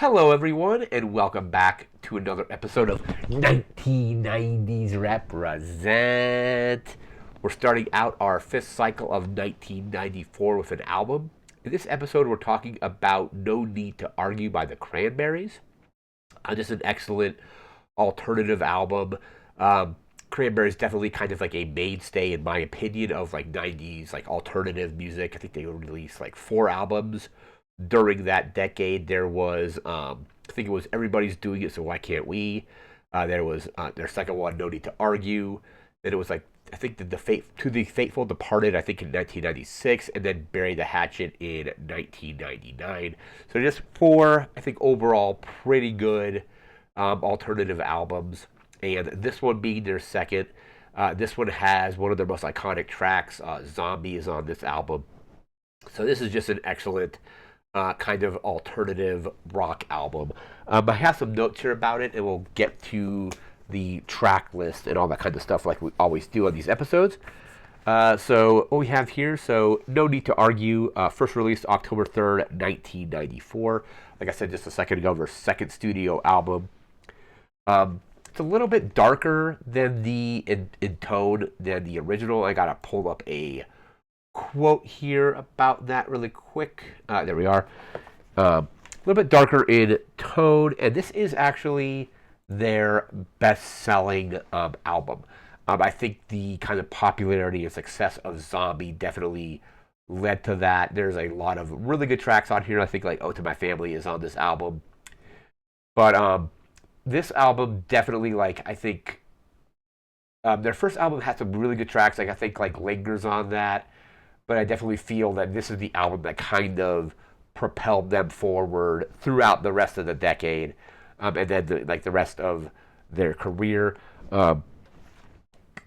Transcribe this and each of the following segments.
Hello, everyone, and welcome back to another episode of 1990s Represent. We're starting out our fifth cycle of 1994 with an album. In this episode, we're talking about No Need to Argue by the Cranberries. Just an excellent alternative album. Cranberries definitely kind of like a mainstay, in my opinion, of like 90s like alternative music. I think they released like four albums during that decade. There was, I think it was Everybody's Doing It, So Why Can't We? There was their second one, No Need to Argue. Then it was like, I think To the Fateful Departed, I think in 1996, and then Bury the Hatchet in 1999. So just four, I think overall pretty good alternative albums. And this one being their second. This one has one of their most iconic tracks. Zombie is on this album. So this is just an excellent kind of alternative rock album. I have some notes here about it, and we'll get to the track list and all that kind of stuff like we always do on these episodes. So what we have here, so No Need to Argue, first released October 3rd, 1994. Like I said just a second ago, their second studio album. It's a little bit darker than in tone than the original. I gotta pull up a quote here about that really quick. There we are. A little bit darker in tone, and this is actually their best-selling album. I think the kind of popularity and success of Zombie definitely led to that. There's a lot of really good tracks on here. I think like "Ode to My Family" is on this album, but this album definitely I think their first album had some really good tracks. Like I think like "Lingers" on that. But I definitely feel that this is the album that kind of propelled them forward throughout the rest of the decade, and then the rest of their career.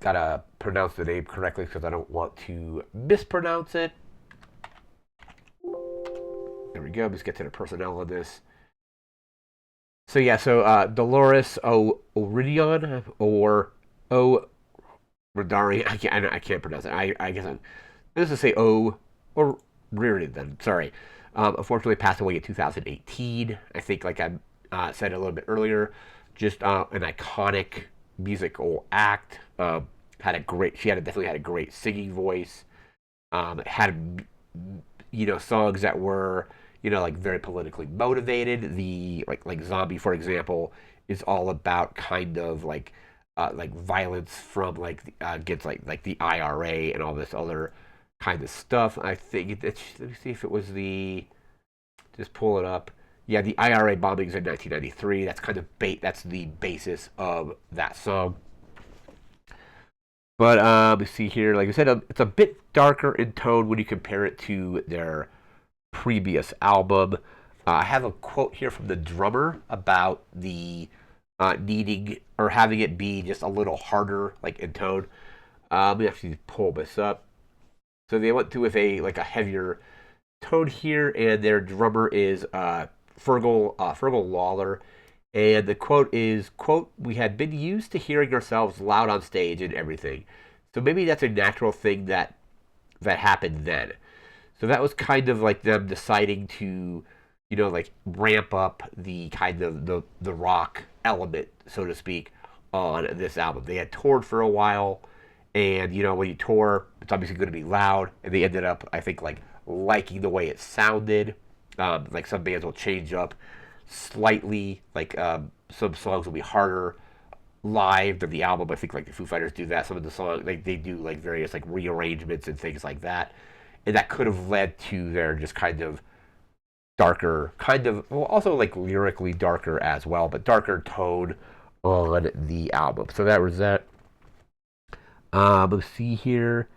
Gotta pronounce the name correctly because I don't want to mispronounce it. There we go. Let's get to the personnel of this. So yeah, so Dolores O'Riordan or O'Riordan. I can't pronounce it. I guess let's just say or Reardon then. Sorry. Unfortunately, passed away in 2018. I think, like I said a little bit earlier, just an iconic musical act. Definitely had a great singing voice. Had songs that were like very politically motivated. The like Zombie, for example, is all about kind of like violence from against the IRA and all this other kind of stuff. I think let me see if it was just pull it up. Yeah, the IRA bombings in 1993. That's kind of that's the basis of that song. But let's see here. Like I said, it's a bit darker in tone when you compare it to their previous album. I have a quote here from the drummer about the needing or having it be just a little harder, like in tone. Let me actually pull this up. So they went to with a heavier tone here, and their drummer is Fergal Lawler, and the quote is, quote, "We had been used to hearing ourselves loud on stage and everything, so maybe that's a natural thing that happened then." So that was kind of like them deciding to, ramp up the kind of the rock element, so to speak, on this album. They had toured for a while, and when you tour, it's obviously going to be loud, and they ended up, I think, liking the way it sounded. Like some bands will change up slightly, some songs will be harder live than the album. I think the Foo Fighters do that. Some of the songs they do various rearrangements and things like that, and that could have led to their just kind of darker, also lyrically darker as well, but darker tone on the album. So that was that. Let's see here.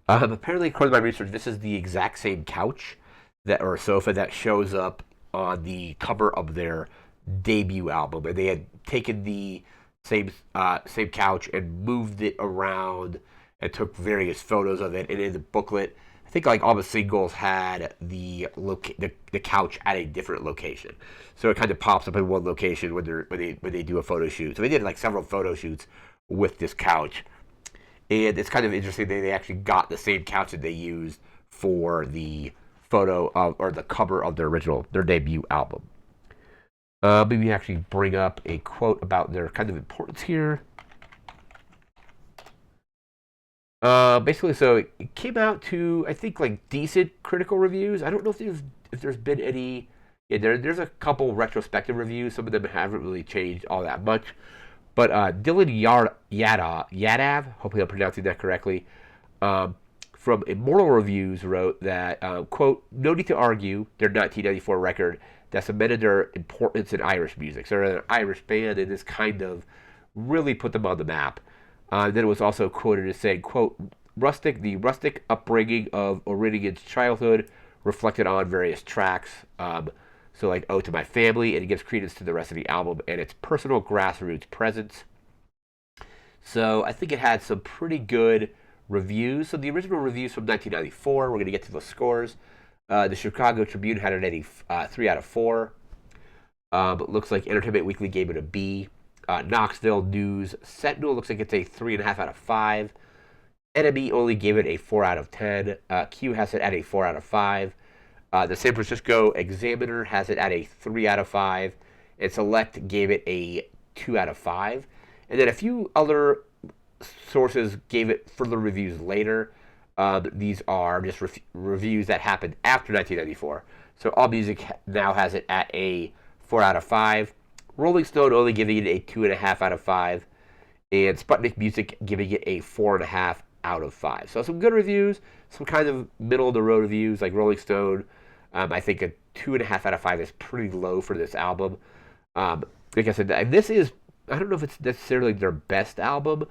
Apparently, according to my research, this is the exact same couch or sofa that shows up on the cover of their debut album, and they had taken the same couch and moved it around and took various photos of it. And in the booklet, I think all the singles had the couch at a different location, so it kind of pops up in one location when they do a photo shoot. So they did several photo shoots with this couch. And it's kind of interesting they actually got the same couch that they used for the photo of or the cover of their debut album. Maybe actually bring up a quote about their kind of importance here. Basically, so it came out to, I think, like decent critical reviews. I don't know if there's been any. Yeah, there's a couple retrospective reviews. Some of them haven't really changed all that much. But Dylan Yadav, hopefully I'm pronouncing that correctly, um, from Immortal Reviews wrote that, quote, no need to argue their 1994 record that cemented their importance in Irish music. So they're an Irish band, and this kind of really put them on the map. Then it was also quoted as saying, quote, the rustic upbringing of O'Rinigan's childhood reflected on various tracks. So like Ode to My Family, and it gives credence to the rest of the album and its personal grassroots presence. So I think it had some pretty good reviews. So the original reviews from 1994, we're going to get to the scores. The Chicago Tribune had it at a 3 out of 4. It looks like Entertainment Weekly gave it a B. Knoxville News Sentinel looks like it's a 3.5 out of 5. NME only gave it a 4 out of 10. Q has it at a 4 out of 5. The San Francisco Examiner has it at a 3 out of 5. And Select gave it a 2 out of 5. And then a few other sources gave it further reviews later. These are just reviews that happened after 1994. So AllMusic now has it at a 4 out of 5. Rolling Stone only giving it a 2.5 out of 5. And Sputnik Music giving it a 4.5 out of 5. So some good reviews, some kind of middle of the road reviews like Rolling Stone. I think a 2.5 out of 5 is pretty low for this album. Like I said, this is, I don't know if it's necessarily their best album,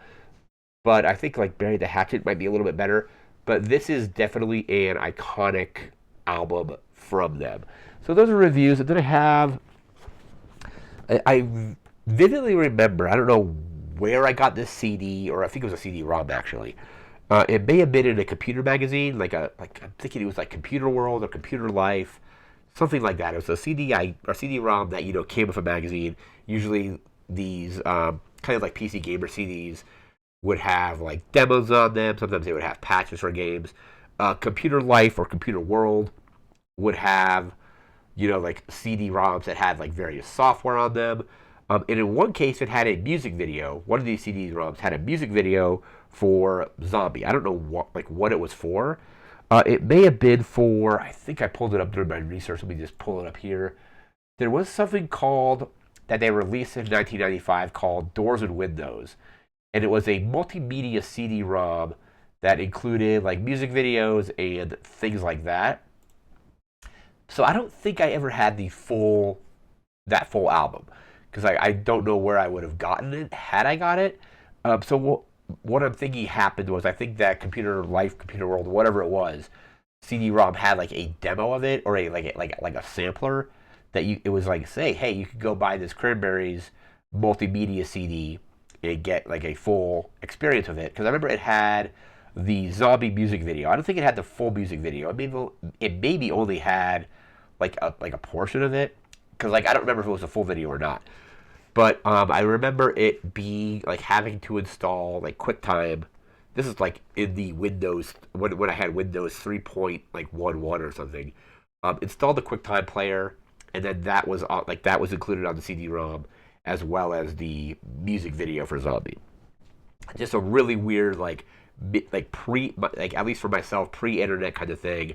but I think like Bury the Hatchet might be a little bit better. But this is definitely an iconic album from them. So those are reviews. And then I vividly remember, I don't know where I got this CD, or I think it was a CD-ROM actually. It may have been in a computer magazine, like I'm thinking it was like Computer World or Computer Life, something like that. It was a CD-ROM that came with a magazine. Usually these kind of like PC Gamer CDs would have like demos on them. Sometimes they would have patches for games. Computer Life or Computer World would have like CD-ROMs that had like various software on them. And in one case, it had a music video. One of these CD-ROMs had a music video for Zombie. I don't know what it was for. It may have been for, I think I pulled it up during my research. Let me just pull it up here. There was something called, that they released in 1995 called Doors and Windows. And it was a multimedia CD-ROM that included like music videos and things like that. So I don't think I ever had that full album, because I don't know where I would have gotten it had I got it. So what I'm thinking happened was, I think that Computer Life, Computer World, whatever it was, CD-ROM had like a demo of it, or like a sampler that it was like, say, hey, you could go buy this Cranberries multimedia CD and get like a full experience of it. Because I remember it had the Zombie music video. I don't think it had the full music video. It maybe only had like a portion of it, because like I don't remember if it was a full video or not. But I remember it being like having to install like QuickTime. This is like in the Windows, when I had Windows 3.11 or something. Installed the QuickTime player, and then that was included on the CD-ROM, as well as the music video for Zombie. Just a really weird like at least for myself, pre-internet kind of thing,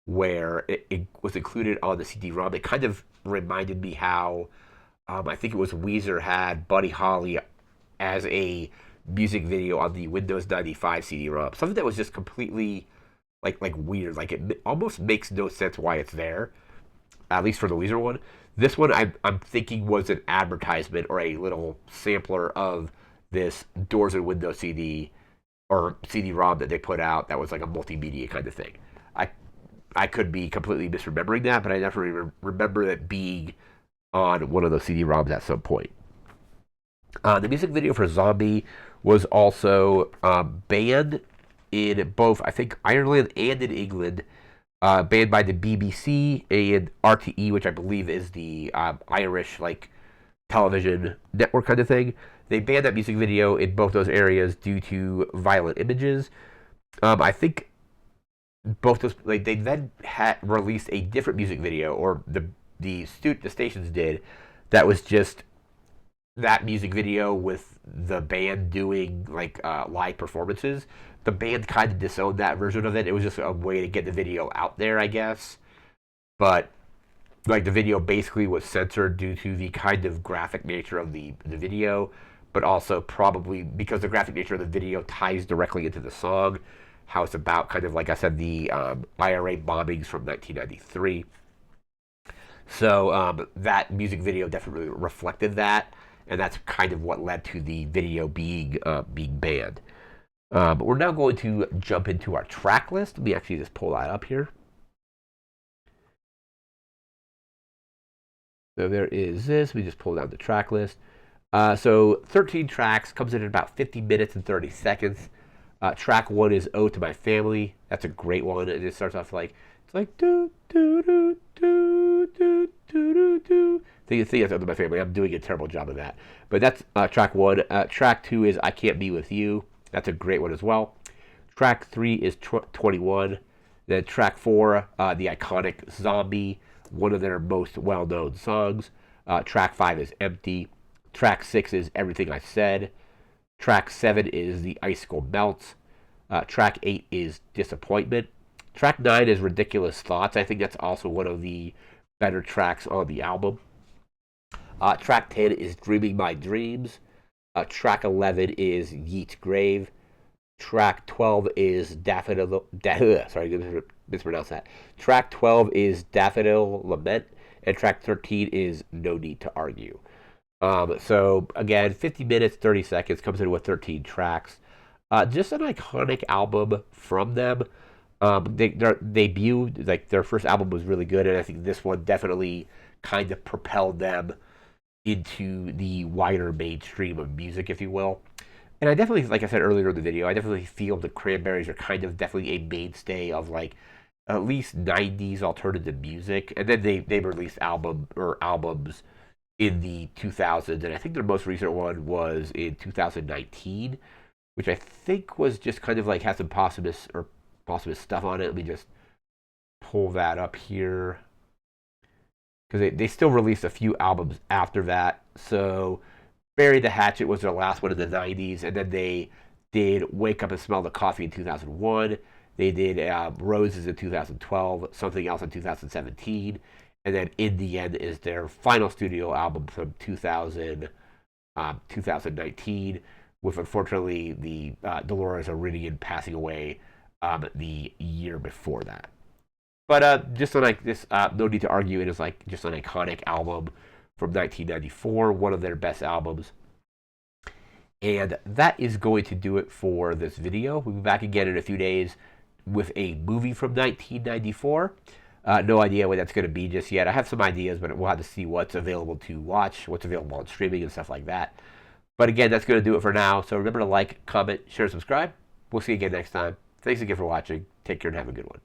where it was included on the CD-ROM. It kind of reminded me how I think it was Weezer had Buddy Holly as a music video on the Windows 95 CD-ROM. Something that was just completely like weird. Like it almost makes no sense why it's there, at least for the Weezer one. This one I'm thinking was an advertisement or a little sampler of this Doors and Windows CD or CD-ROM that they put out that was like a multimedia kind of thing. I could be completely misremembering that, but I definitely remember it being on one of those CD-ROMs at some point. The music video for Zombie was also banned in both, I think, Ireland and in England. Banned by the BBC and RTE, which I believe is the Irish like television network kind of thing. They banned that music video in both those areas due to violent images. I think both those, like, they then had released a different music video, or the stations did, that was just that music video with the band doing like live performances. The band kind of disowned that version of it. It was just a way to get the video out there, I guess. But like the video basically was censored due to the kind of graphic nature of the video, but also probably because the graphic nature of the video ties directly into the song, how it's about kind of like I said the IRA bombings from 1993. So that music video definitely reflected that, and that's kind of what led to the video being banned. But we're now going to jump into our track list. Let me actually just pull that up here. So there is this. We just pulled out the track list. So 13 tracks, comes in at about 50 minutes and 30 seconds. Track 1 is "Ode to My Family." That's a great one. It starts off like it's like do do do do do do do do. You think that's "Ode to My Family." I'm doing a terrible job of that, but that's track 1. Track 2 is "I Can't Be With You." That's a great one as well. Track 3 is 21. Then track 4, the iconic "Zombie," one of their most well-known songs. Track 5 is "Empty." Track 6 is "Everything I Said." Track 7 is "The Icicle Melts." Track 8 is "Disappointment." Track 9 is "Ridiculous Thoughts." I think that's also one of the better tracks on the album. Track 10 is "Dreaming My Dreams." Track 11 is "Yeat's Grave." Track 12 is Daffodil. Sorry, I mispronounced that. Track 12 is "Daffodil Lament," and track 13 is "No Need to Argue." So again, 50 minutes, 30 seconds, comes in with 13 tracks. Just an iconic album from them. Their debut, like their first album, was really good, and I think this one definitely kind of propelled them into the wider mainstream of music, if you will. And I definitely, like I said earlier in the video, I definitely feel the Cranberries are kind of definitely a mainstay of like at least 90s alternative music. And then they released albums in the 2000s, and I think their most recent one was in 2019, which I think was just kind of like had some posthumous stuff on it. Let me just pull that up here because they still released a few albums after that. So "Bury the Hatchet" was their last one in the 90s, and then they did "Wake Up and Smell the Coffee" in 2001. They did "Roses" in 2012, "Something Else" in 2017, and then "In the End" is their final studio album from 2019, with unfortunately the Dolores O'Riordan passing away the year before that. But just like this, "No Need to Argue," it is like just an iconic album from 1994, one of their best albums. And that is going to do it for this video. We'll be back again in a few days with a movie from 1994. No idea what that's going to be just yet. I have some ideas, but we'll have to see what's available to watch, what's available on streaming and stuff like that. But again, that's going to do it for now. So remember to like, comment, share, subscribe. We'll see you again next time. Thanks again for watching. Take care and have a good one.